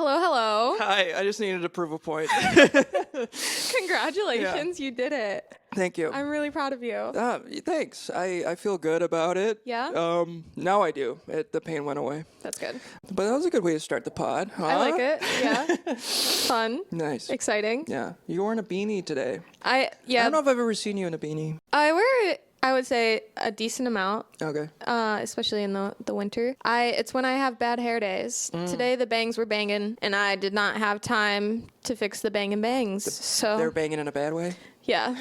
Hello, hello. Hi, I just needed to prove a point. Congratulations, you did it. Thank you. I'm really proud of you. Thanks. I feel good about it. Yeah? Now I do. The pain went away. That's good. But that was a good way to start the pod. Huh? I like it. Yeah. Fun. Nice. Exciting. Yeah. You wore in a beanie today. I don't know if I've ever seen you in a beanie. I wear it, I would say, a decent amount. Okay. Especially in the winter. It's when I have bad hair days. Today the bangs were banging, and I did not have time to fix the bangin' bangs. So They're banging in a bad way? yeah.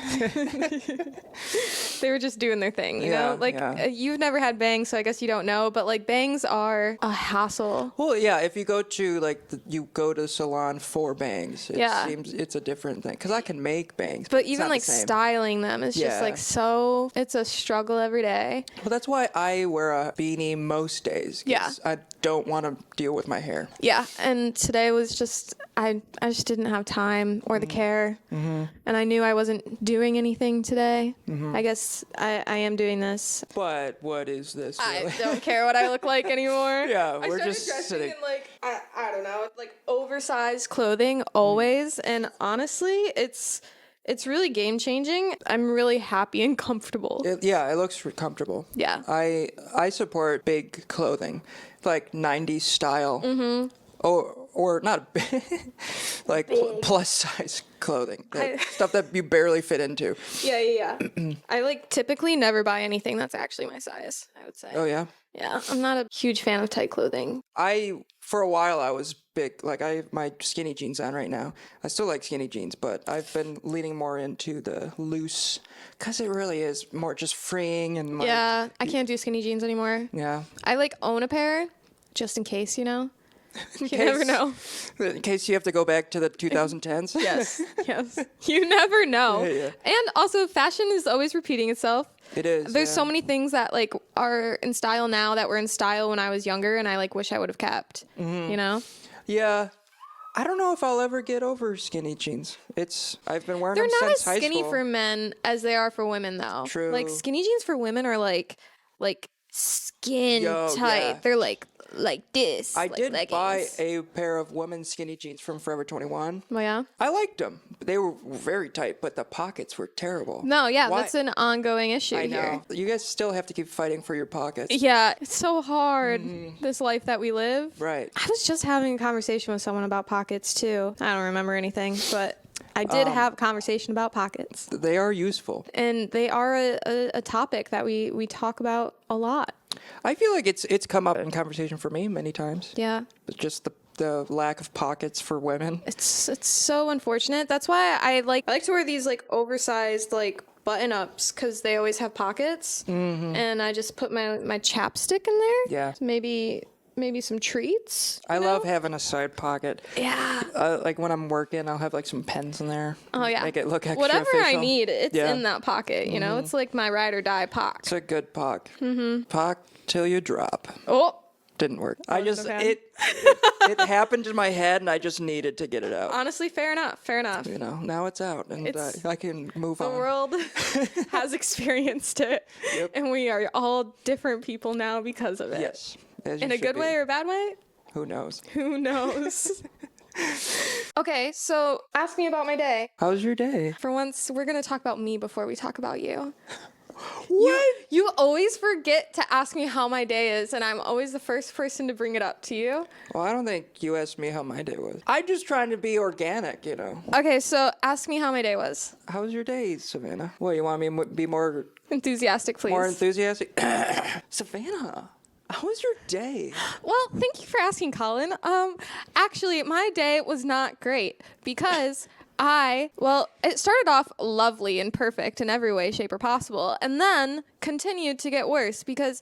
They were just doing their thing, you know? Like, you've never had bangs, so I guess you don't know, but, like, bangs are a hassle. Well, yeah, if you go to, you go to the salon for bangs, it seems it's a different thing. Because I can make bangs. But even, like, styling them is just, like, so, it's a struggle every day. Well, that's why I wear a beanie most days. Yeah. I don't want to deal with my hair. Yeah, and today was just, I just didn't have time or the care. Mm-hmm. And I knew I wasn't doing anything today. Mm-hmm. I guess I am doing this. But what is this? Really? I don't care what I look like anymore. Yeah, we're just sitting in like, I don't know, like oversized clothing always. And honestly, it's really game changing. I'm really happy and comfortable. It looks comfortable. Yeah. I support big clothing, like 90s style. Mm-hmm. Or not like plus size clothing, stuff that you barely fit into. Yeah. I typically never buy anything that's actually my size, I would say. Oh yeah. Yeah, I'm not a huge fan of tight clothing. For a while I was big, like I have my skinny jeans on right now. I still like skinny jeans, but I've been leaning more into the loose, because it really is more just freeing and yeah, I can't do skinny jeans anymore. Yeah. I own a pair, just in case, you know? You never know. In case you have to go back to the 2010s. Yes. You never know. Yeah. And also, fashion is always repeating itself. It is. There's so many things that are in style now that were in style when I was younger, and I wish I would have kept. Mm-hmm. You know? Yeah. I don't know if I'll ever get over skinny jeans. I've been wearing them since high school. They're not as skinny for men as they are for women, though. True. Like skinny jeans for women are like skin tight. Yeah. They're like this. I did leggings. buy a pair of women's skinny jeans from Forever 21. Oh, yeah? I liked them. They were very tight, but the pockets were terrible. No, yeah, Why? That's an ongoing issue I know. here. You guys still have to keep fighting for your pockets. Yeah, it's so hard, this life that we live. Right. I was just having a conversation with someone about pockets, too. I don't remember anything, but I did have a conversation about pockets. They are useful. And they are a topic that we talk about a lot. I feel like it's come up in conversation for me many times. Yeah. Just the lack of pockets for women. It's so unfortunate. That's why I like to wear these oversized button ups, because they always have pockets. Mm-hmm. And I just put my chapstick in there. Yeah. Maybe some treats. I love having a side pocket. Yeah. Like when I'm working, I'll have some pens in there. Oh yeah. Make it look extra Whatever official. I need, it's in that pocket. You know, it's like my ride or die pock. It's a good pock. Mm-hmm. Pock till you drop. Oh. Didn't work. Okay. It happened in my head, and I just needed to get it out. Honestly, fair enough. You know, now it's out, and I can move on. The world has experienced it, and we are all different people now because of it. Yes. In a good way or a bad way? Who knows? Okay, so ask me about my day. How was your day? For once, we're going to talk about me before we talk about you. What? You always forget to ask me how my day is, and I'm always the first person to bring it up to you. Well, I don't think you asked me how my day was. I'm just trying to be organic, you know. Okay, so ask me how my day was. How was your day, Savannah? What, you want me to be more... Enthusiastic, please. More enthusiastic? Savannah, how was your day? Well, thank you for asking, Colin. Actually, my day was not great because... it started off lovely and perfect in every way, shape, or possible, and then continued to get worse because,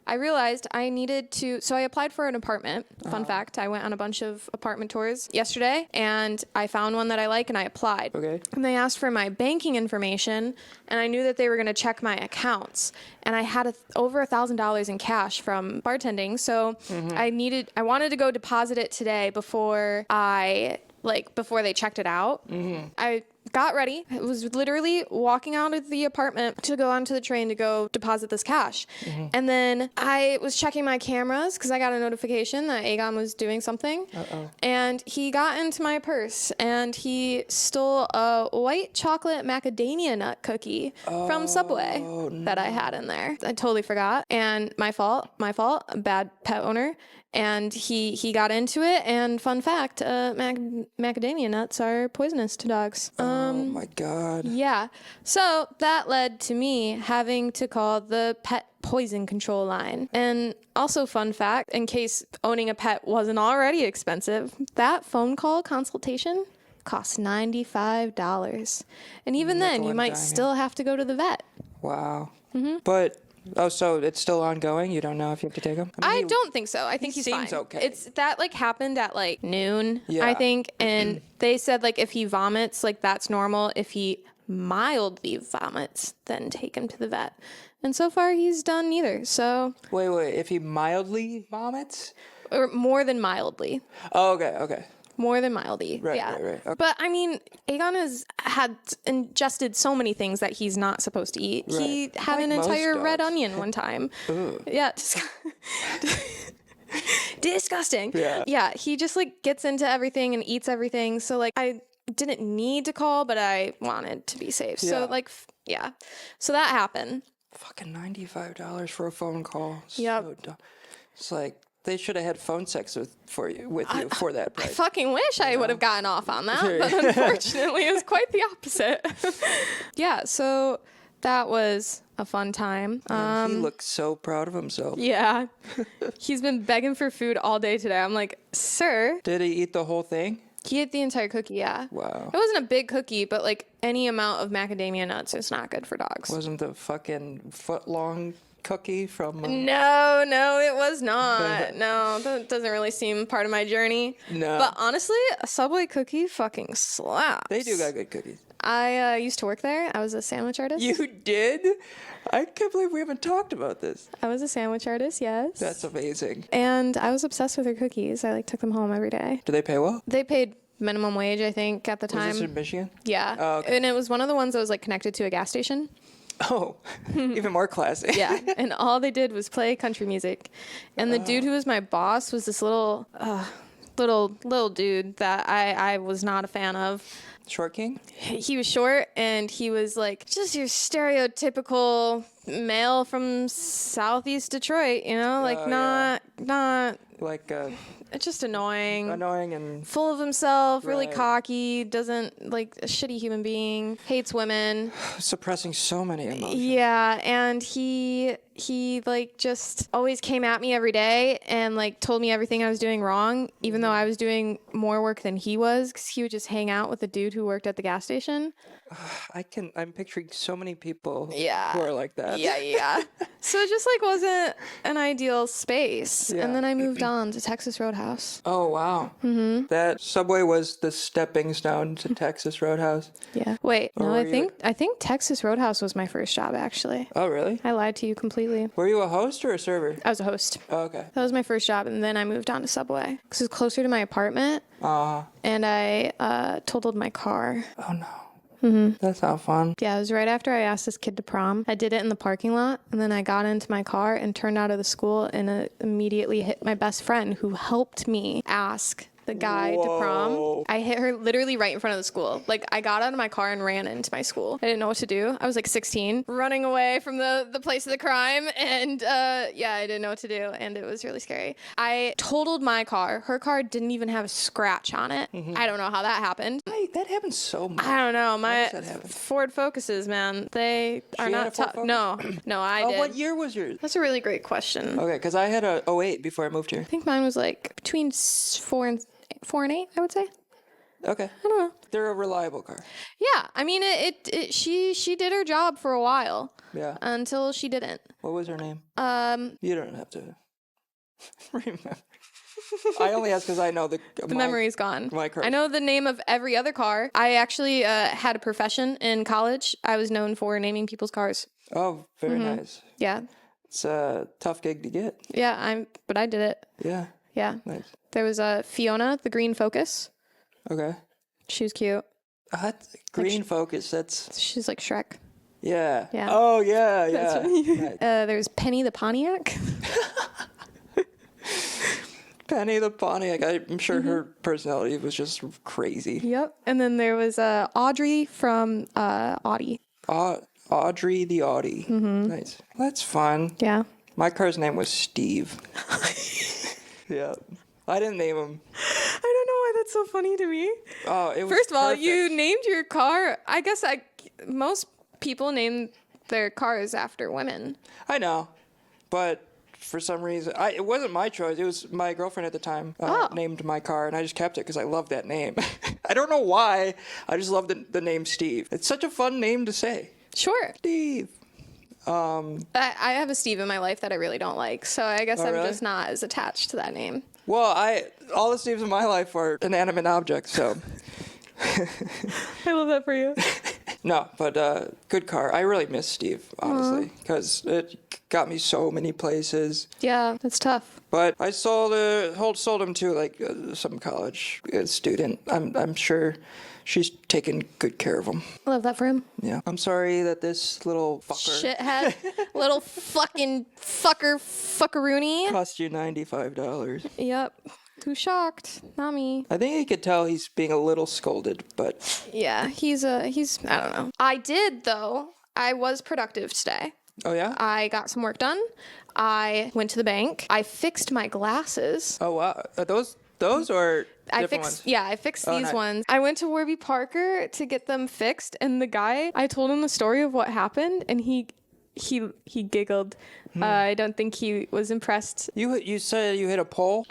I realized I needed to, so I applied for an apartment. Fun fact, I went on a bunch of apartment tours yesterday, and I found one that I like, and I applied. Okay. And they asked for my banking information, and I knew that they were going to check my accounts, and I had over $1,000 in cash from bartending, so I wanted to go deposit it today before they checked it out. Mm-hmm. I got ready. I was literally walking out of the apartment to go onto the train to go deposit this cash. And then I was checking my cameras because I got a notification that Aegon was doing something. And he got into my purse and he stole a white chocolate macadamia nut cookie from Subway that I had in there. I totally forgot. And my fault, bad pet owner. And he got into it, and fun fact, macadamia nuts are poisonous to dogs. Oh my God. Yeah. So that led to me having to call the pet poison control line. And also fun fact, in case owning a pet wasn't already expensive, that phone call consultation costs $95. And even then, you might still have to go to the vet. Wow. But so it's still ongoing? You don't know if you have to take him? I don't think so. I think he's seems fine. okay. It's that like happened at like noon, Yeah. I think, and they said like if he vomits, like that's normal. If he mildly vomits, then take him to the vet. And so far he's done neither. So Wait. If he mildly vomits? or more than mildly. Oh, okay. More than mildly. Right, yeah. right. Okay. But I mean, Aegon has had ingested so many things that he's not supposed to eat. Right. He had Like an most entire red dogs. onion one time. Yeah. Disgusting. Yeah. He just like gets into everything and eats everything. So like I didn't need to call, but I wanted to be safe. So Yeah. like, yeah. So that happened. Fucking $95 for a phone call. Yep. So dumb. It's like they should have had phone sex with you for that I price. fucking wish I would have gotten off on that, but unfortunately it was quite the opposite. Yeah, so that was a fun time. And he looks so proud of himself. Yeah. He's been begging for food all day today. I'm like, sir. Did he eat the whole thing? He ate the entire cookie, yeah. Wow. It wasn't a big cookie, but like any amount of macadamia nuts is not good for dogs. Wasn't the fucking foot-long cookie from... No, it was not. No, that doesn't really seem part of my journey. No. But honestly, a Subway cookie fucking slaps. They do got good cookies. I used to work there. I was a sandwich artist. You did? I can't believe we haven't talked about this. I was a sandwich artist, yes. That's amazing. And I was obsessed with their cookies. I like took them home every day. Do they pay well? They paid minimum wage, I think, at the time. Was this in Michigan? Yeah. Oh, okay. And it was one of the ones that was like connected to a gas station. Oh, even more classy. Yeah. And all they did was play country music. And the dude who was my boss was this little dude that I was not a fan of. Short King? He was short and he was like just your stereotypical male from Southeast Detroit, you know, like not Like just annoying and... full of himself, really Right. cocky, doesn't like a shitty human being, hates women. suppressing so many emotions. Yeah, and he like just always came at me every day and like told me everything I was doing wrong, even though I was doing more work than he was, because he would just hang out with the dude who worked at the gas station. I'm picturing so many people Yeah. who are like that. Yeah. So it just like wasn't an ideal space. Yeah. And then I moved on to Texas Roadhouse. Oh, wow. Mm-hmm. That Subway was the stepping stone to Texas Roadhouse. Yeah. Wait, Or no, were you I think Texas Roadhouse was my first job actually. Oh, really? I lied to you completely. Were you a host or a server? I was a host. Oh, okay. That was my first job, and then I moved on to Subway because it was closer to my apartment, Uh-huh. and I totaled my car. Oh, no. Mm-hmm. That's not fun. Yeah, it was right after I asked this kid to prom. I did it in the parking lot, and then I got into my car and turned out of the school and immediately hit my best friend who helped me ask the guy to prom. Whoa. I hit her literally right in front of the school. Like, I got out of my car and ran into my school. I didn't know what to do. I was like 16, running away from the place of the crime. And yeah, I didn't know what to do. And it was really scary. I totaled my car. Her car didn't even have a scratch on it. I don't know how that happened. That happens so much. I don't know. My does that happen? Ford Focuses, man, they are She had not a Ford tough. Focus? No, I Oh, did. what year was yours? That's a really great question. Okay, because I had a 08 before I moved here. I think mine was like between 4 and 8, I would say. Okay. I don't know. They're a reliable car. Yeah, I mean, she did her job for a while Yeah. until she didn't. What was her name? You don't have to remember. I only ask because I know the memory's gone. my car. I know the name of every other car. I actually had a profession in college. I was known for naming people's cars. Oh, very nice. Yeah, It's a tough gig to get. yeah. But I did it. Yeah. Yeah. Nice. There was Fiona, the green Focus. Okay. She was cute. Green Focus. That's She's like Shrek. yeah. Yeah. Oh yeah, yeah. Nice. There's Penny the Pontiac. Penny the Pontiac. I'm sure her personality was just crazy. Yep. And then there was Audrey from Audi. Audrey the Audi. Nice. That's fun. Yeah. My car's name was Steve. Yeah. I didn't name him. I don't know why that's so funny to me. Oh, it was First of all, perfect. you named your car. I guess most people name their cars after women. I know, but for some reason, it wasn't my choice. It was my girlfriend at the time named my car, and I just kept it because I love that name. I don't know why. I just love the name Steve. It's such a fun name to say. Sure. Steve. I have a Steve in my life that I really don't like, so I guess I'm really? just not as attached to that name. Well, all the Steves in my life are inanimate objects, so. I love that for you. No, but good car. I really miss Steve, honestly, because it got me so many places. Yeah, that's tough. But I sold him to like some college student. I'm sure she's taking good care of him. I love that for him. Yeah. I'm sorry that this little fucker Shithead. Little fucking fuckaroony. cost you $95. Yep. Who's shocked? Not me. I think you could tell he's being a little scolded, but Yeah, he's I don't know. I did though. I was productive today. oh yeah. I got some work done. I went to the bank. I fixed my glasses. Oh wow. Are those or different ones? I fixed these nice. ones. I went to Warby Parker to get them fixed, and the guy, I told him the story of what happened, and he giggled. I don't think he was impressed. You said you hit a pole.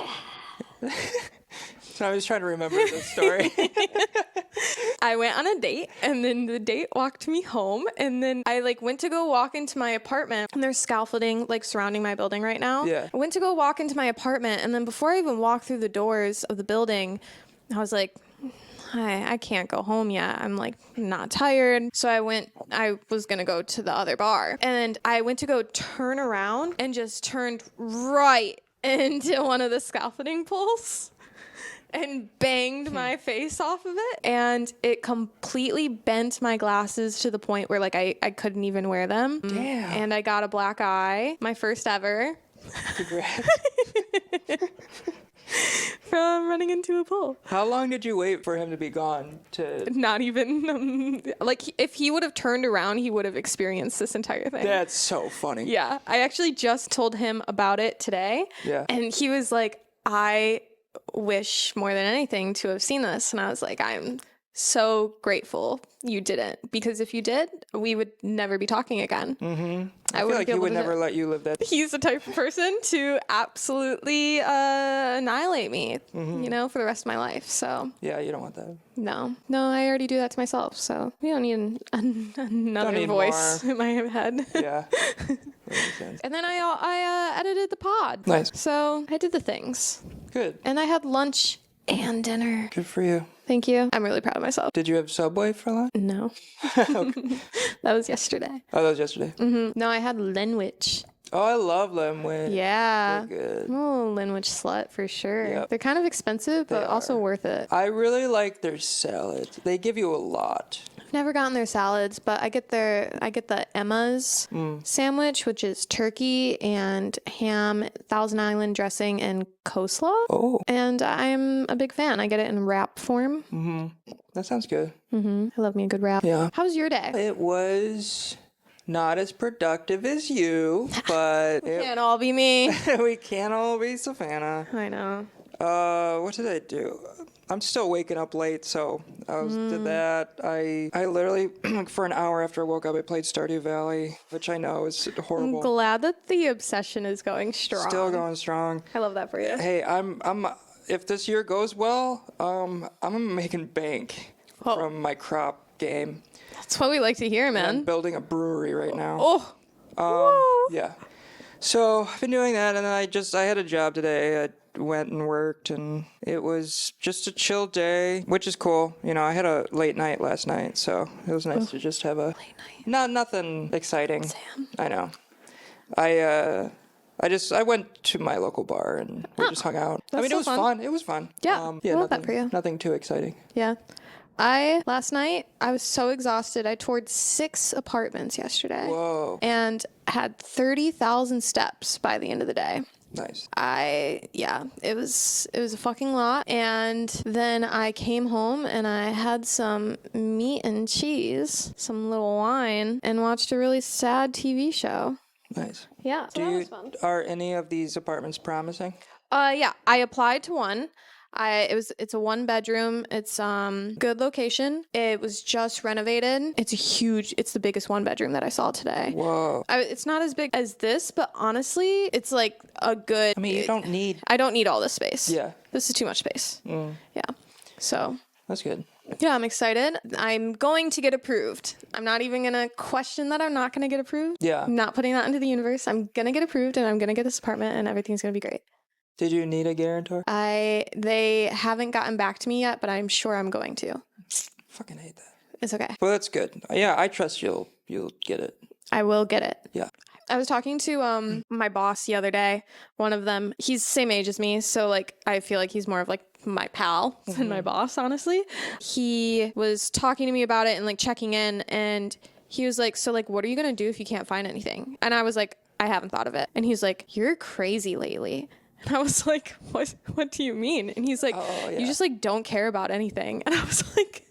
So I was trying to remember the story. I went on a date, and then the date walked me home, and then I went to go walk into my apartment, and there's scaffolding surrounding my building right now. Yeah. I went to go walk into my apartment, and then before I even walked through the doors of the building, I was like, I can't go home yet. I'm not tired. So I was going to go to the other bar, and I went to go turn around and just turned right into one of the scaffolding poles and banged my face off of it, and it completely bent my glasses to the point where I couldn't even wear them. Damn. And I got a black eye, my first ever, Congrats. from running into a pole. How long did you wait for him to be gone? Not even if he would have turned around, he would have experienced this entire thing. That's so funny. Yeah, I actually just told him about it today. Yeah. And he was like, I wish more than anything to have seen this. And I was like, I'm so grateful you didn't, because if you did, we would never be talking again. Mm-hmm. I feel wouldn't like be he able would to never let you live that. He's the type of person to absolutely annihilate me, for the rest of my life. So Yeah, you don't want that. no, I already do that to myself. So we don't need another need voice more. in my head. Yeah. That makes sense. And then I edited the pod. Nice. So I did the things. Good. And I had lunch and dinner. Good for you. Thank you. I'm really proud of myself. Did you have Subway for lunch? No. That was yesterday. Oh, that was yesterday. No, I had Linwich. Oh, I love Lemway. Yeah. They're good. I'm a little Linwich slut for sure. Yep. They're kind of expensive, but also worth it. I really like their salads. They give you a lot. I've never gotten their salads, but I get the Emma's sandwich, which is turkey and ham, Thousand Island dressing, and coleslaw. Oh. And I'm a big fan. I get it in wrap form. Mm-hmm. That sounds good. I love me a good wrap. Yeah. How was your day? It was not as productive as you, but Can't all be me. we can't all be Savannah. I know. What did I do? I'm still waking up late, so did that. I literally, for an hour after I woke up, I played Stardew Valley, which I know is I'm horrible. glad that the obsession is going strong. Still going strong. I love that for you. Hey, I'm if this year goes well, I'm making bank from my crop game. That's what we like to hear, I'm man. building a brewery right now. Oh. Woo. Yeah. So I've been doing that, and then I had a job today. I went and worked, and it was just a chill day, which is cool. I had a late night last night, so it was nice to just have a Late night. nothing exciting. Sam. I know. I went to my local bar and we just hung out. That's it so was fun. fun. It was fun. Yeah, I love that for you. Nothing too exciting. Yeah. Last night, I was so exhausted. I toured 6 apartments yesterday. Whoa. And had 30,000 steps by the end of the day. Nice. It was a fucking lot. And then I came home and I had some meat and cheese, some little wine, and watched a really sad TV show. Nice. Yeah. So that was fun. Are any of these apartments promising? Yeah, I applied to one. It's a 1-bedroom. It's good location. It was just renovated. It's the biggest 1-bedroom that I saw today. Whoa. It's not as big as this, but honestly, it's like a good. I mean, I don't need all this space. Yeah. This is too much space. Yeah. So. That's good. Yeah, I'm excited. I'm going to get approved. I'm not even going to question that I'm not going to get approved. Yeah. I'm not putting that into the universe. I'm going to get approved and I'm going to get this apartment and everything's going to be great. Did you need a guarantor? They haven't gotten back to me yet, but I'm sure I'm going to. Fucking hate that. It's okay. Well, that's good. Yeah, I trust you'll get it. I will get it. Yeah. I was talking to my boss the other day. One of them, he's the same age as me, so like I feel like he's more of like my pal than my boss, honestly. He was talking to me about it and like checking in, and he was like, so like what are you gonna do if you can't find anything? And I was like, I haven't thought of it. And he's like, you're crazy lately. And I was like, what do you mean? And he's like, you just like don't care about anything. And I was like,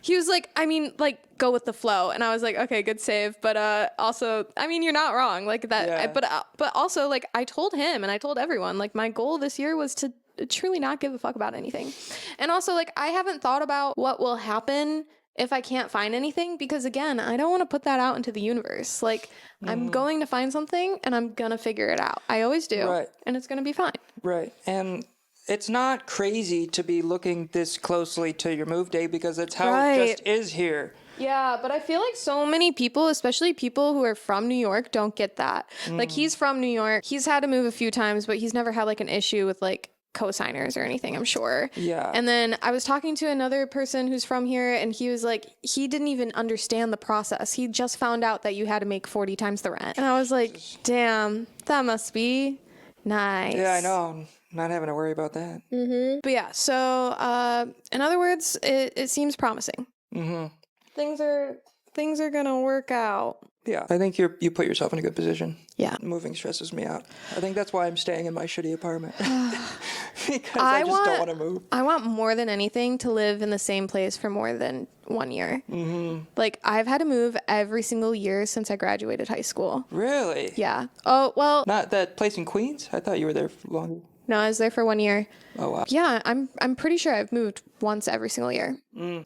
he was like, I mean, like, go with the flow. And I was like, okay, good save. But also, I mean, you're not wrong. Like that. Yeah. But also, like, I told him and I told everyone, like, my goal this year was to truly not give a fuck about anything. And also, like, I haven't thought about what will happen if I can't find anything, because again, I don't want to put that out into the universe. Like, I'm going to find something and I'm going to figure it out. I always do. Right. And it's going to be fine. Right. And it's not crazy to be looking this closely to your move day because it's how it just is here. Yeah, but I feel like so many people, especially people who are from New York, don't get that. Like, he's from New York. He's had to move a few times, but he's never had like an issue with like co-signers or anything, I'm sure. Yeah. And then I was talking to another person who's from here, and he was like, he didn't even understand the process. He just found out that you had to make 40 times the rent. And I was like, damn, that must be nice. Yeah, I know. Not having to worry about that. Mm-hmm. But yeah, so in other words, it seems promising. Mm-hmm. Things are gonna work out. Yeah, I think you put yourself in a good position. Yeah. Moving stresses me out. I think that's why I'm staying in my shitty apartment. Because I just don't want to move. I want more than anything to live in the same place for more than 1 year. Mm-hmm. Like, I've had to move every single year since I graduated high school. Really? Yeah. Oh, well. Not that place in Queens? I thought you were there for longer. No, I was there for 1 year. Oh, wow. Yeah, I'm pretty sure I've moved once every single year.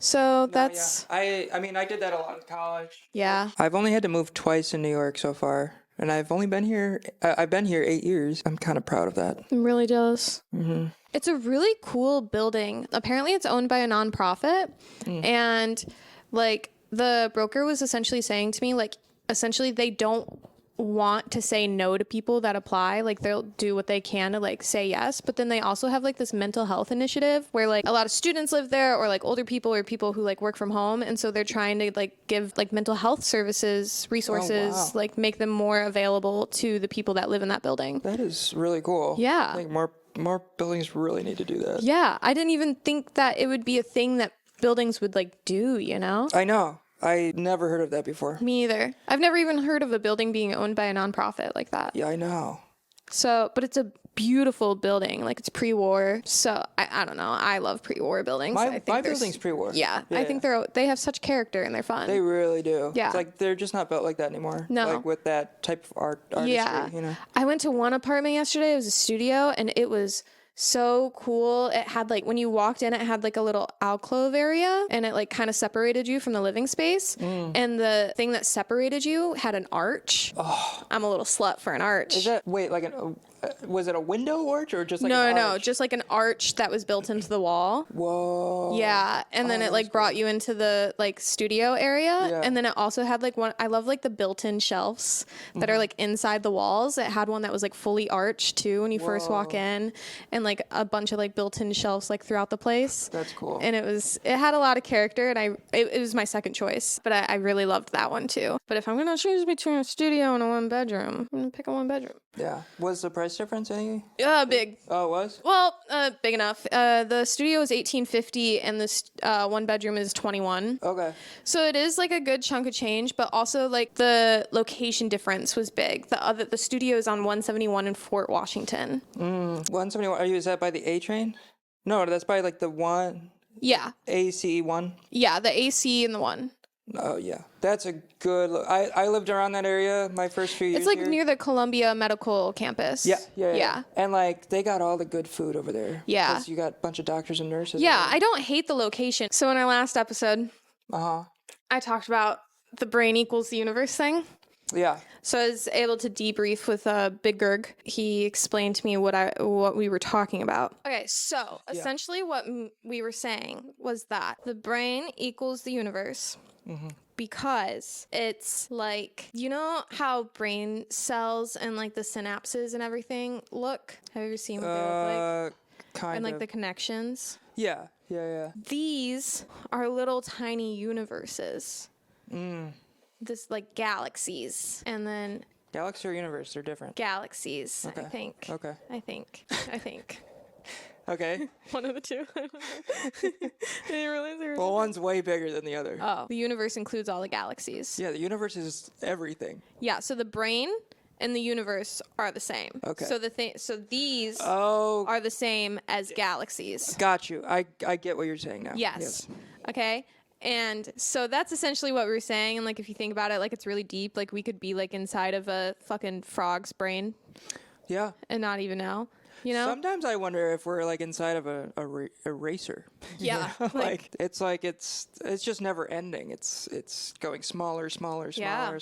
So that's... Yeah. I mean, I did that a lot in college. Yeah. I've only had to move twice in New York so far. And I've only been here... I've been here 8 years. I'm kind of proud of that. I'm really jealous. Mm-hmm. It's a really cool building. Apparently, it's owned by a nonprofit. And, like, the broker was essentially saying to me, like, essentially they don't want to say no to people that apply. Like, they'll do what they can to like say yes, but then they also have like this mental health initiative where like a lot of students live there, or like older people or people who like work from home, and so they're trying to like give like mental health services, resources, like make them more available to the people that live in that building. That is really cool. Yeah. I think more buildings really need to do that. Yeah, I didn't even think that it would be a thing that buildings would like do, you know? I know. I never heard of that before. Me either. I've never even heard of a building being owned by a nonprofit like that. Yeah, I know. So, but it's a beautiful building. Like, it's pre-war. So, I don't know. I love pre-war buildings. My building's pre-war. Yeah. I think they have such character and they're fun. They really do. Yeah. It's like they're just not built like that anymore. No. Like with that type of artistry, you know? I went to one apartment yesterday. It was a studio, and it was so cool. It had like, when you walked in, it had like a little alcove area, and it like kind of separated you from the living space. And the thing that separated you had an arch. Oh, I'm a little slut for an arch. Is that, wait, like was it a window arch or just like an arch? No, just like an arch that was built into the wall. Whoa. Yeah, and then it like brought you into the like studio area, and then it also had like one. I love like the built-in shelves that are like inside the walls. It had one that was like fully arched too when you first walk in, and like a bunch of like built-in shelves like throughout the place. That's cool. And it had a lot of character, and it was my second choice, but I really loved that one too. But if I'm gonna choose between a studio and a 1-bedroom, I'm gonna pick a 1-bedroom. Yeah. Was the price size difference? Any? Big. Oh, it was? Well, big enough. The studio is 1850 and this one bedroom is 21. Okay. So it is like a good chunk of change, but also like the location difference was big. The studio is on 171 in Fort Washington. 171. Is that by the A train? No, that's by like the one. Yeah. AC one. Yeah, the AC in the one. Oh yeah, that's a good. I lived around that area my first few years. It's like here. near the Columbia Medical Campus. Yeah. And like they got all the good food over there. Yeah. 'Cause you got a bunch of doctors and nurses. Yeah, I don't hate the location. So in our last episode, I talked about the brain equals the universe thing. Yeah. So I was able to debrief with Big Gerg. He explained to me what we were talking about. Okay, so essentially what we were saying was that the brain equals the universe. Because it's like, you know how brain cells and like the synapses and everything look? Have you ever seen what they look like? Kind And like of. the connections? Yeah. These are little tiny universes. This like galaxies. And then Galaxy or universe, they're different. galaxies, Okay. I think. Okay. I think. Okay. One of the two. I don't know. I didn't realize they were Well, one's way bigger than the other. Oh, the universe includes all the galaxies. Yeah, the universe is everything. Yeah, so the brain and the universe are the same. Okay. So these Oh, are the same as galaxies. got you. I get what you're saying now. Yes. Okay. And so that's essentially what we were saying. And like, if you think about it, like it's really deep. Like we could be like inside of a fucking frog's brain Yeah. and not even know. You know? Sometimes I wonder if we're like inside of a racer. Yeah. It's just never ending. It's going smaller. Yeah.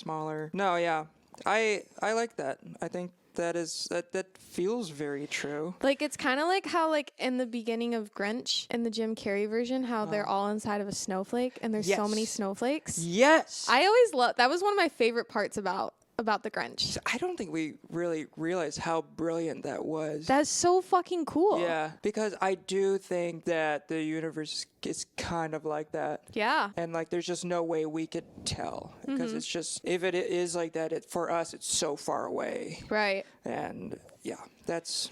No, yeah. I like that. I think that feels very true. Like it's kind of like how like in the beginning of Grinch in the Jim Carrey version, how they're all inside of a snowflake and there's so many Yes. snowflakes. Yes. I always love that was one of my favorite parts about the Grinch. I don't think we really realized how brilliant that was. That's so fucking cool. Yeah, because I do think that the universe is kind of like that. Yeah. And like, there's just no way we could tell because it's just, if it is like that, for us, it's so far away. Right. And yeah, It's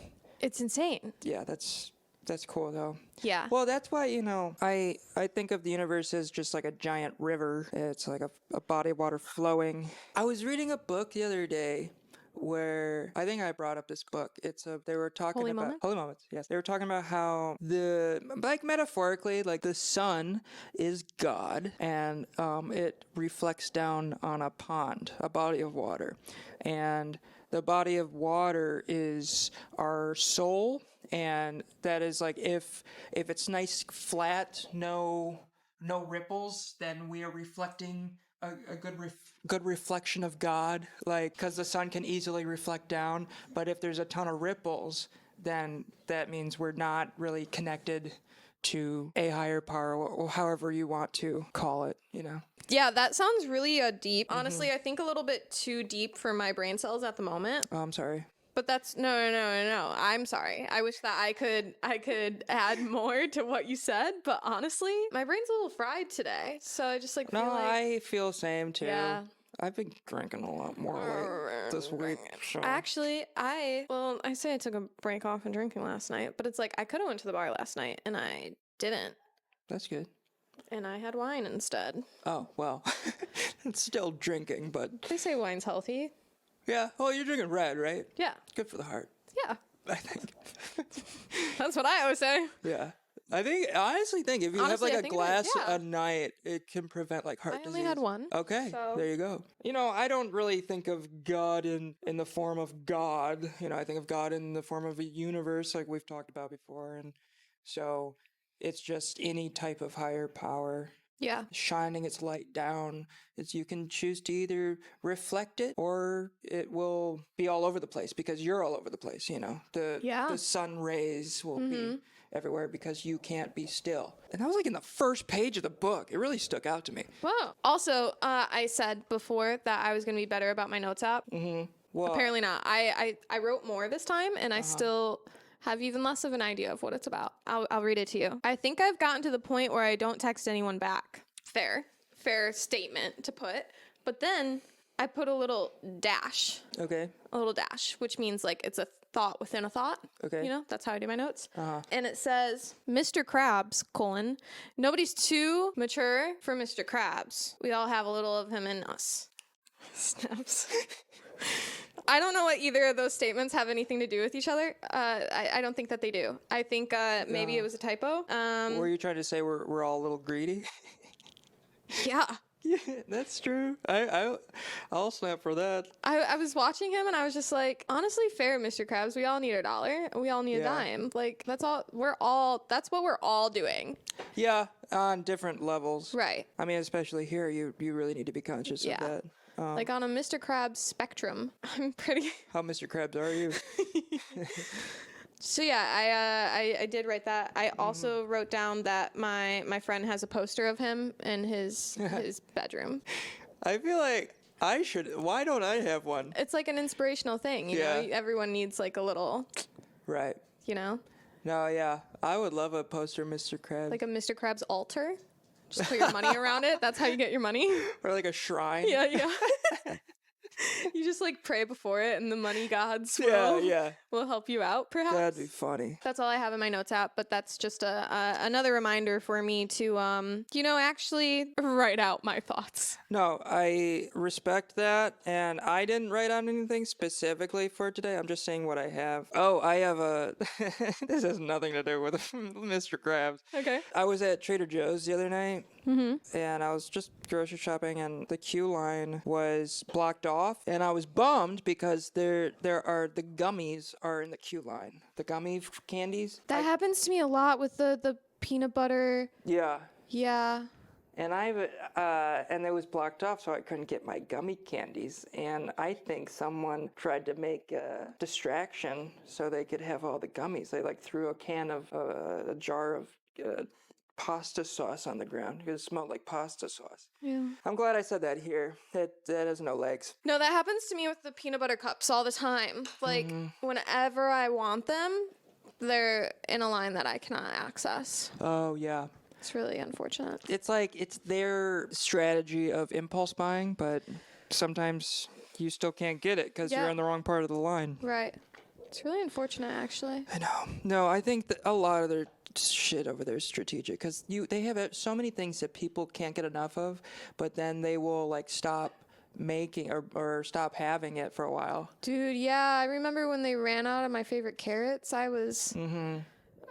insane. that's cool though. Yeah. Well, that's why, I think of the universe as just like a giant river. It's like a body of water flowing. I was reading a book the other day where I think I brought up this book. They were talking Holy about Moments? Holy Moments. Yes, they were talking about how like metaphorically, like the sun is God, and it reflects down on a pond, a body of water, and the body of water is our soul. And that is like if it's nice flat, no ripples, then we are reflecting a good reflection of God, like because the sun can easily reflect down. But if there's a ton of ripples, then that means we're not really connected to a higher power, or however you want to call it. Yeah, that sounds really deep. Honestly, I think a little bit too deep for my brain cells at the moment. Oh, I'm sorry. But that's no. I'm sorry. I wish that I could add more to what you said, but honestly, my brain's a little fried today. So I just like No, feel like I feel same too. Yeah. I've been drinking a lot more this week. So. Actually, I say I took a break off and drinking last night, but it's like I could have went to the bar last night and I didn't. That's good. And I had wine instead. Oh, well. It's still drinking, but They say wine's healthy. yeah. Oh, you're drinking red, right? Yeah. Good for the heart, Yeah. I think. That's what I always say. Yeah. I honestly think if you Honestly, I have like a think it is, glass yeah. a night, it can prevent like heart I disease. only had one. Okay, so- there you go. I don't really think of God in the form of God. I think of God in the form of a universe, like we've talked about before, and so it's just any type of higher power Yeah. shining its light down. You can choose to either reflect it or it will be all over the place because you're all over the place. The sun rays will be everywhere because you can't be still. And that was like in the first page of the book. It really stuck out to me. Wow. Also, I said before that I was going to be better about my notes app. Well, Apparently not. I wrote more this time, and I still have even less of an idea of what it's about. I'll read it to you. I think I've gotten to the point where I don't text anyone back. Fair statement to put. But then I put a little dash. okay. A little dash, which means like it's a thought within a thought. Okay. You know, that's how I do my notes. And it says, Mr. Krabs, nobody's too mature for Mr. Krabs. We all have a little of him in us. Snaps. I don't know what either of those statements have anything to do with each other. I don't think that they do. I think maybe it was a typo. Were you trying to say we're all a little greedy? Yeah. Yeah, that's true. I'll snap for that. I was watching him and I was just like, honestly, fair, Mr. Krabs. We all need a dollar. We all need a dime. Like, that's what we're all doing. Yeah, on different levels. Right. I mean, especially here, you really need to be conscious of that. Like on a Mr. Krabs spectrum, I'm pretty. How Mr. Krabs are you? So yeah, I did write that. I also wrote down that my friend has a poster of him in his bedroom. I feel like I should. Why don't I have one? It's like an inspirational thing, you know. Everyone needs like a little, right? You know. No, yeah, I would love a poster, Mr. Krabs. Like a Mr. Krabs altar. Just put your money around it. That's how you get your money. Or like a shrine. Yeah. You just like pray before it and the money gods will help you out, perhaps. That'd be funny. That's all I have in my notes app, but that's just another reminder for me to, actually write out my thoughts. No, I respect that, and I didn't write out anything specifically for today. I'm just saying what I have. Oh, I have a... This has nothing to do with Mr. Krabs. Okay. I was at Trader Joe's the other night, and I was just grocery shopping, and the queue line was blocked off, and I was bummed because the gummies are in the queue line. The gummy candies. That happens to me a lot with the peanut butter. Yeah. Yeah. And and it was blocked off, so I couldn't get my gummy candies. And I think someone tried to make a distraction so they could have all the gummies. They like threw a jar of pasta sauce on the ground because it smelled like pasta sauce. Yeah. I'm glad I said that here. That has no legs. No, that happens to me with the peanut butter cups all the time. Like, whenever I want them, they're in a line that I cannot access. Oh, yeah. It's really unfortunate. It's like it's their strategy of impulse buying, but sometimes you still can't get it because you're in the wrong part of the line. Right. It's really unfortunate, actually. I know. No, I think that a lot of their shit over there is strategic because they have so many things that people can't get enough of, but then they will like stop making or stop having it for a while. Dude, yeah, I remember when they ran out of my favorite carrots. I was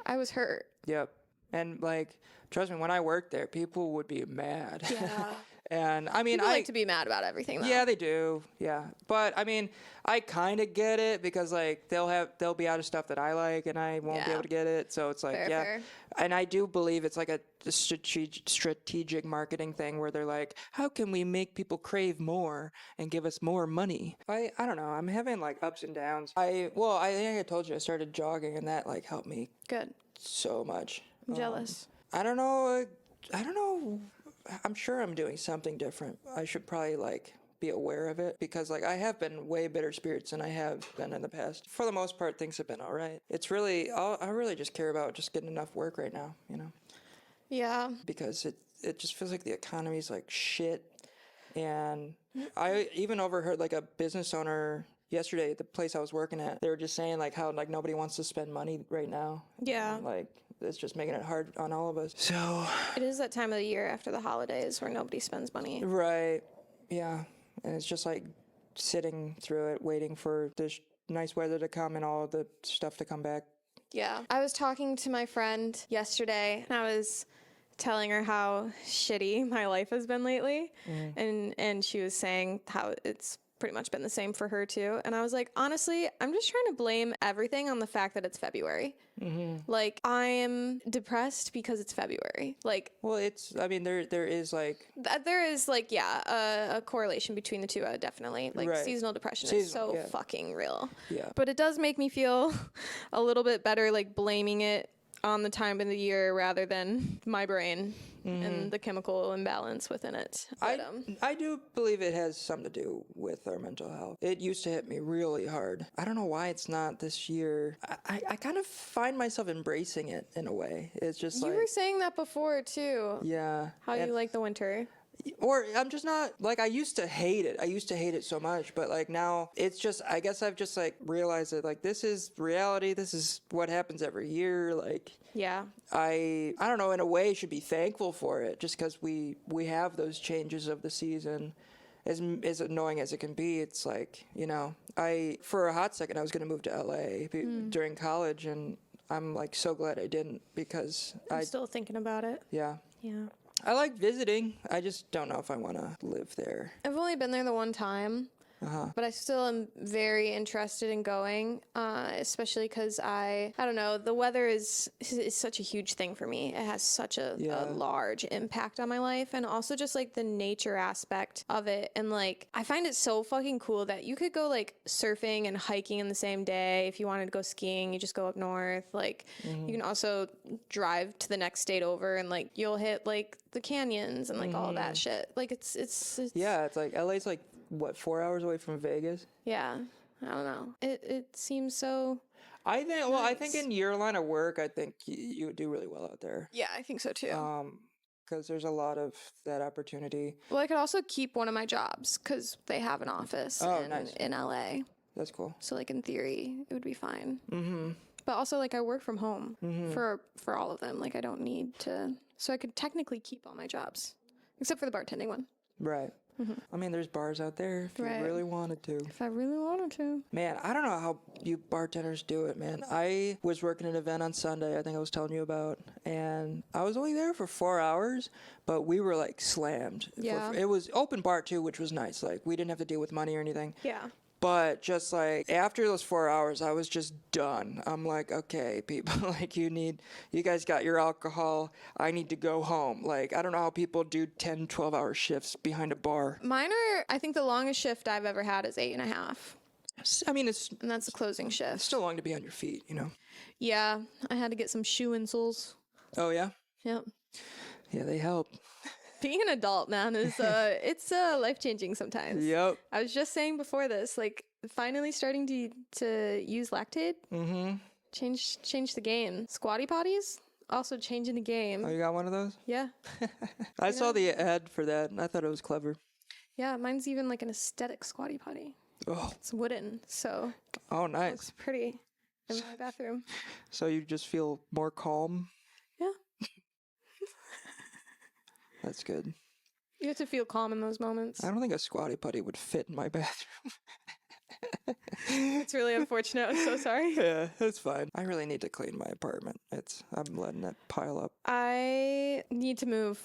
hurt. Yep. And like, trust me, when I worked there, people would be mad. Yeah. And I mean, People like to be mad about everything, though. Yeah, they do. Yeah. But I mean, I kind of get it because like they'll be out of stuff that I like and I won't be able to get it. So it's like, fair. And I do believe it's like a strategic marketing thing where they're like, how can we make people crave more and give us more money? I don't know. I'm having like ups and downs. I think I told you I started jogging and that like helped me. Good. So much. I'm jealous. I don't know. I'm sure I'm doing something different. I should probably like be aware of it because like I have been way better spirits than I have been in the past. For the most part, things have been all right. It's really, I really just care about just getting enough work right now, you know? Yeah. Because it just feels like the economy's like shit. And I even overheard like a business owner yesterday at the place I was working at, they were just saying like how like nobody wants to spend money right now. Yeah. And, like it's just making it hard on all of us. So it is that time of the year after the holidays where nobody spends money. Right. Yeah. And it's just like sitting through it, waiting for this nice weather to come and all the stuff to come back. Yeah. I was talking to my friend yesterday and I was telling her how shitty my life has been lately. And she was saying how it's pretty much been the same for her too. And I was like, honestly, I'm just trying to blame everything on the fact that it's February. Like, I am depressed because it's February. Like, well, there is like a correlation between the two, definitely. Like, seasonal depression is so fucking real. Yeah. But it does make me feel a little bit better, like blaming it on the time of the year rather than my brain and the chemical imbalance within it. But, I do believe it has something to do with our mental health. It used to hit me really hard. I don't know why it's not this year. I kind of find myself embracing it in a way. It's just you were saying that before too. Yeah. How you like the winter. Or I'm just not, like, I used to hate it. I used to hate it so much, but like now it's just, I guess I've just like realized that like this is reality. This is what happens every year. Like, Yeah. I don't know, in a way should be thankful for it just because we have those changes of the season. As annoying as it can be, it's like, you know, for a hot second I was going to move to LA during college, and I'm like so glad I didn't, because I'm still thinking about it. yeah. Yeah. I like visiting. I just don't know if I want to live there. I've only been there the one time, but I still am very interested in going, especially because I don't know, the weather is such a huge thing for me. It has such a large impact on my life, and also just like the nature aspect of it. And like, I find it so fucking cool that you could go like surfing and hiking in the same day. If you wanted to go skiing, you just go up north. Like, you can also drive to the next state over, and like you'll hit like the canyons and like all that shit. Like it's Yeah, it's like LA's like what, 4 hours away from Vegas? yeah, I don't know. It seems so. I think. Well, I think in your line of work, I think you would do really well out there. Yeah, I think so too. Because there's a lot of that opportunity. Well, I could also keep one of my jobs because they have an office in LA. That's cool. So like in theory, it would be fine. Mm-hmm. But also like I work from home for all of them. Like I don't need to. So I could technically keep all my jobs, except for the bartending one. Right. I mean, there's bars out there if you really wanted to. If I really wanted to. Man, I don't know how you bartenders do it, man. I was working an event on Sunday, I think I was telling you about, and I was only there for 4 hours, but we were like slammed. Yeah. It was open bar too, which was nice. Like, we didn't have to deal with money or anything. Yeah. But just like after those 4 hours, I was just done. I'm like, okay, people, like you guys got your alcohol. I need to go home. Like, I don't know how people do 10, 12-hour shifts behind a bar. Mine are, I think the longest shift I've ever had is 8.5. I mean, it's And that's the closing shift. still long to be on your feet, you know? Yeah. I had to get some shoe insoles. Oh, yeah? Yep. Yeah, they help. Being an adult, man, is it's life-changing sometimes. Yep. I was just saying before this, like finally starting to use Lactaid. Mm-hmm. Change the game. Squatty potties also changing the game. Oh, you got one of those? Yeah. I saw the ad for that, and I thought it was clever. Yeah, mine's even like an aesthetic squatty potty. Oh. It's wooden, so Oh, nice. it's pretty in my bathroom. So you just feel more calm? Yeah. That's good. You have to feel calm in those moments. I don't think a squatty potty would fit in my bathroom. It's really unfortunate. I'm so sorry. Yeah, it's fine. I really need to clean my apartment. I'm letting it pile up. I need to move.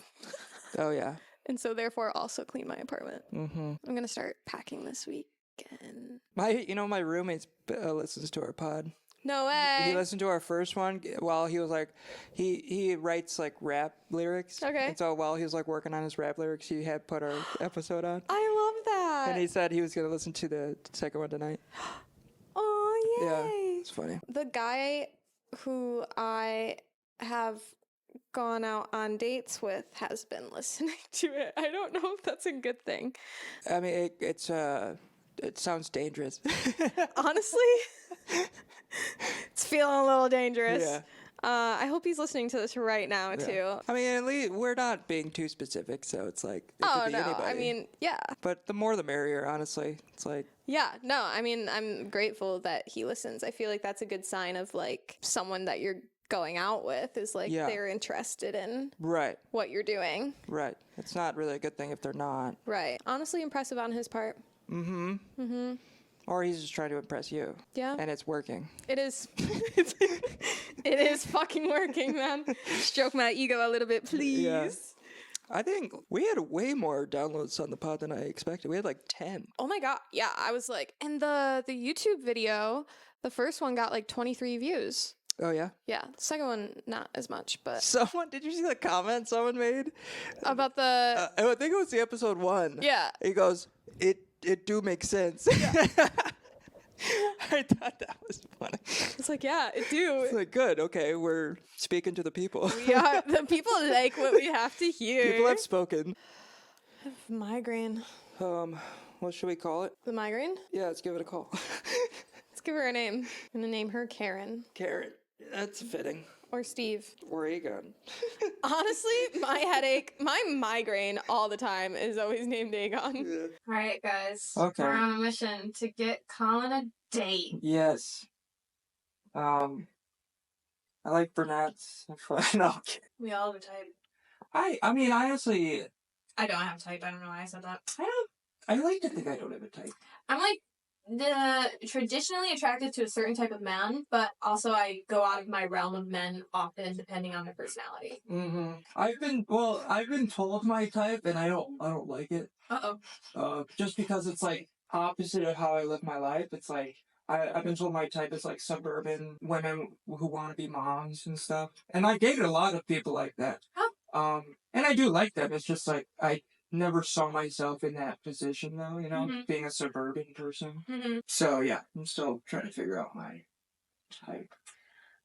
Oh, yeah. And so therefore also clean my apartment. Mm-hmm. I'm going to start packing this weekend. My roommate listens to our pod. No way. He listened to our first one while he was like, he writes like rap lyrics. Okay. And so while he was like working on his rap lyrics, he had put our episode on. I love that. And he said he was going to listen to the second one tonight. Oh, yay. Yeah, it's funny. The guy who I have gone out on dates with has been listening to it. I don't know if that's a good thing. I mean, it sounds dangerous. Honestly, it's feeling a little dangerous. Yeah. I hope he's listening to this right now, too. I mean, at least we're not being too specific, so it's like, it Oh, could be no. anybody. I mean, yeah. But the more the merrier, honestly. It's like... Yeah, no, I mean, I'm grateful that he listens. I feel like that's a good sign of, like, someone that you're going out with is, like, they're interested in Right. what you're doing. Right. It's not really a good thing if they're not. Right. Honestly impressive on his part. Mm-hmm. Mm-hmm. Or he's just trying to impress you. Yeah. And it's working. It is. It is fucking working, man. Stroke my ego a little bit, please. Yeah. I think we had way more downloads on the pod than I expected. We had like 10. Oh my God. Yeah, I was like, and the YouTube video, the first one got like 23 views. Oh, yeah? Yeah, the second one, not as much, but... Did you see the comment someone made? About the... I think it was the episode 1. Yeah. He goes, it do make sense. Yeah. I thought that was funny. It's like, yeah, it do. It's like, good, okay, we're speaking to the people. Yeah, the people like what we have to hear. People have spoken. I have migraine. What should we call it? The migraine? Yeah, let's give it a call. Let's give her a name. I'm going to name her Karen. Karen. That's fitting. Or Steve. Or Aegon. Honestly, my migraine all the time is always named Aegon. Yeah. All right, guys. Okay. We're on a mission to get Colin a date. Yes. I like brunettes. No. We all have a type. I mean, I honestly, I don't have a type. I don't know why I said that. I like to think I don't have a type. I'm like traditionally attracted to a certain type of man, but also I go out of my realm of men often depending on their personality. Mm-hmm. I've been told my type, and I don't like it. Just because it's like opposite of how I live my life. It's like I've been told my type is like suburban women who want to be moms and stuff. And I dated a lot of people like that. Oh. And I do like them. It's just like I never saw myself in that position though, being a suburban person. Mm-hmm. So yeah, I'm still trying to figure out my type.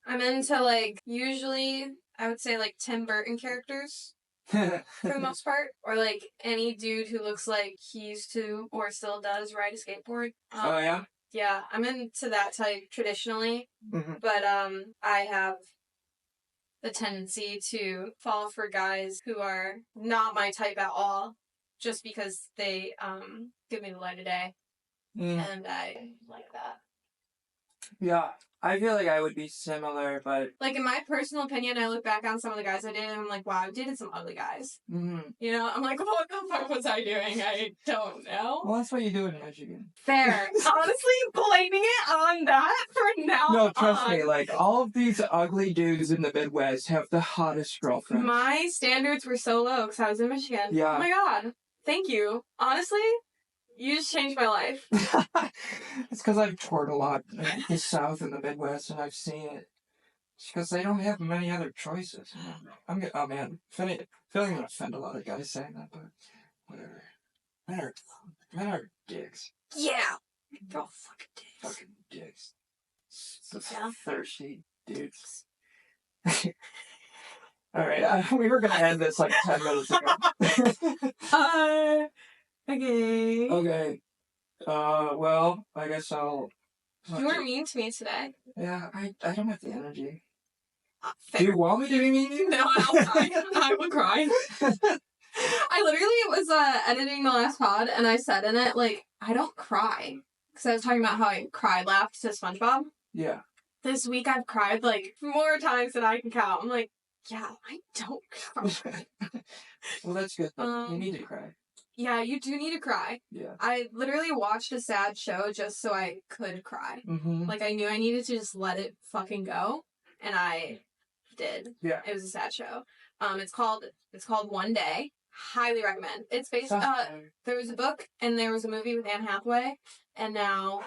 I'm into like usually I would say like Tim Burton characters for the most part, or like any dude who looks like he used to or still does ride a skateboard. Oh yeah? Yeah, I'm into that type traditionally, Mm-hmm. but I have the tendency to fall for guys who are not my type at all, just because they give me the light of day, and I like that. Yeah, I feel like I would be similar, but Like in my personal opinion, I look back on some of the guys I dated, and I'm like, wow, I dated some ugly guys. You know, I'm like, what the fuck was I doing? I don't know. well, that's what you do in Michigan. Fair. Honestly, blaming it on that for now. No, trust me, like all of these ugly dudes in the Midwest have the hottest girlfriends. My standards were so low because I was in Michigan. Yeah. Oh my god. Thank you. Honestly, you just changed my life. It's because I've toured a lot in the South and the Midwest, and I've seen it. It's because they don't have many other choices. Oh man, feeling gonna offend a lot of guys saying that, but whatever. Men are dicks. Yeah. They're all fucking dicks. Fucking dicks. Yeah. Thirsty dudes. Alright, we were gonna end this like 10 minutes ago. Okay. Okay. Well, I guess I'll... You were mean to me today. Yeah, I don't have the energy. Fair. Do you want me to be mean to you? No, I'll cry. I will cry. I literally was editing the last pod, and I said in it, like, I don't cry. Because I was talking about how I laughed to SpongeBob. Yeah. This week I've cried, like, more times than I can count. I'm like, yeah, I don't cry. Well, that's good. You need to cry. Yeah, you do need to cry. Yeah. I literally watched a sad show just so I could cry. Mm-hmm. Like, I knew I needed to just let it fucking go, and I did. Yeah. It was a sad show. It's called One Day. Highly recommend. It's based there was a book and there was a movie with Anne Hathaway, and now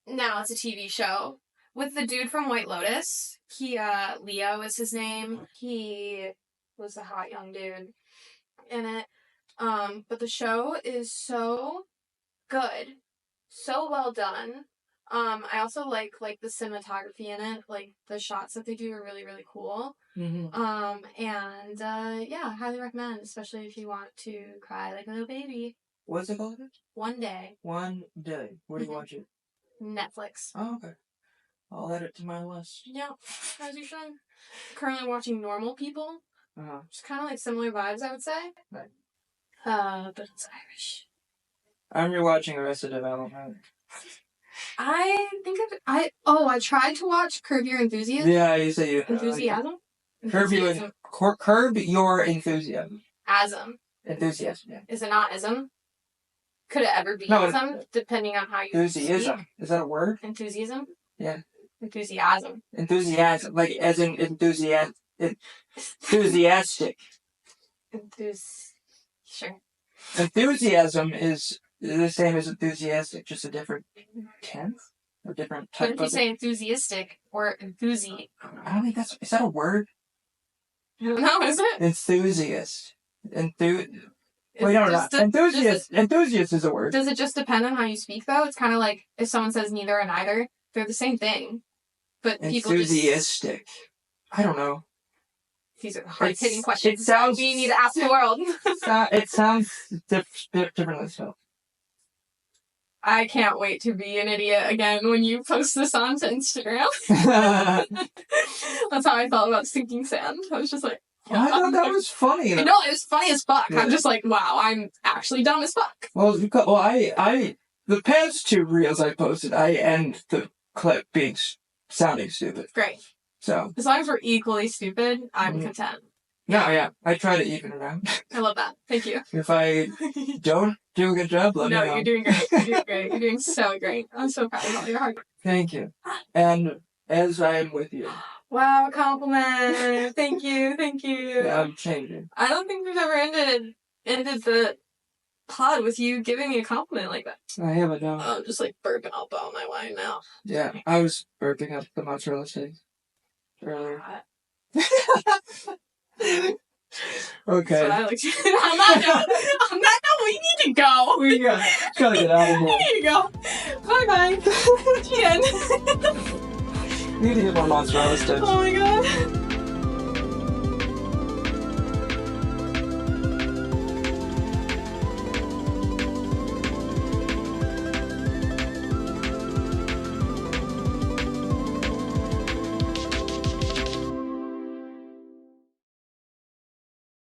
it's a TV show with the dude from White Lotus. He Leo is his name. He was a hot young dude in it. But the show is so good, so well done. I also like the cinematography in it. Like, the shots that they do are really, really cool. Mm-hmm. Yeah, highly recommend, especially if you want to cry like a little baby. What's it called? One Day. One Day. Where do you watch it? Netflix. Oh, okay. I'll add it to my list. Yeah, as you should. Currently watching Normal People. It's kind of like similar vibes, I would say. Right. But it's Irish. I'm rewatching Arrested Development. I think I tried to watch Curb Your Enthusiasm. Yeah, you say you... Enthusiasm? Curb your enthusiasm. Enthusiasm, yeah. Is it not ism? Could it ever be No, ism? Depending on how you enthusiasm. speak? Is that a word? Enthusiasm? Yeah. Enthusiasm. Enthusiasm, like as in enthusiastic. Sure. Enthusiasm is the same as enthusiastic, just a different tense or different type. But if you say enthusiastic or enthusi, I don't think is that a word? I don't know, is it? Enthusiast. Wait, no, not. Enthusiast is a word. Does it just depend on how you speak, though? It's kind of like if someone says neither or neither, they're the same thing. But people enthusiastic. I don't know. These are hard-hitting questions. It sounds... We need to ask the world. It sounds differently spelled. I can't wait to be an idiot again when you post this onto Instagram. That's how I felt about sinking sand. I was just like, I thought that was funny. No, it was funny as fuck. Yeah. I'm just like, wow, I'm actually dumb as fuck. Well, I the past 2 reels I posted, I end the clip being sounding stupid. Great. So as long as we're equally stupid, I'm content. No, yeah, I try to even it out. I love that. Thank you. If I don't do a good job, let me know. No, you're doing great. You're doing great. You're doing so great. I'm so proud of all your hard work. Thank you. And as I am with you. Wow, compliment. Thank you. Thank you. Yeah, I'm changing. I don't think we've ever ended the pod with you giving me a compliment like that. I haven't, no. I'm just like burping all about my wine now. Yeah, I was burping up the mozzarella sticks earlier. Okay. So on that note, we need to go. We gotta get out of here. We need to go. Bye-bye. The end. We need to get more mozzarella sticks. Oh my god.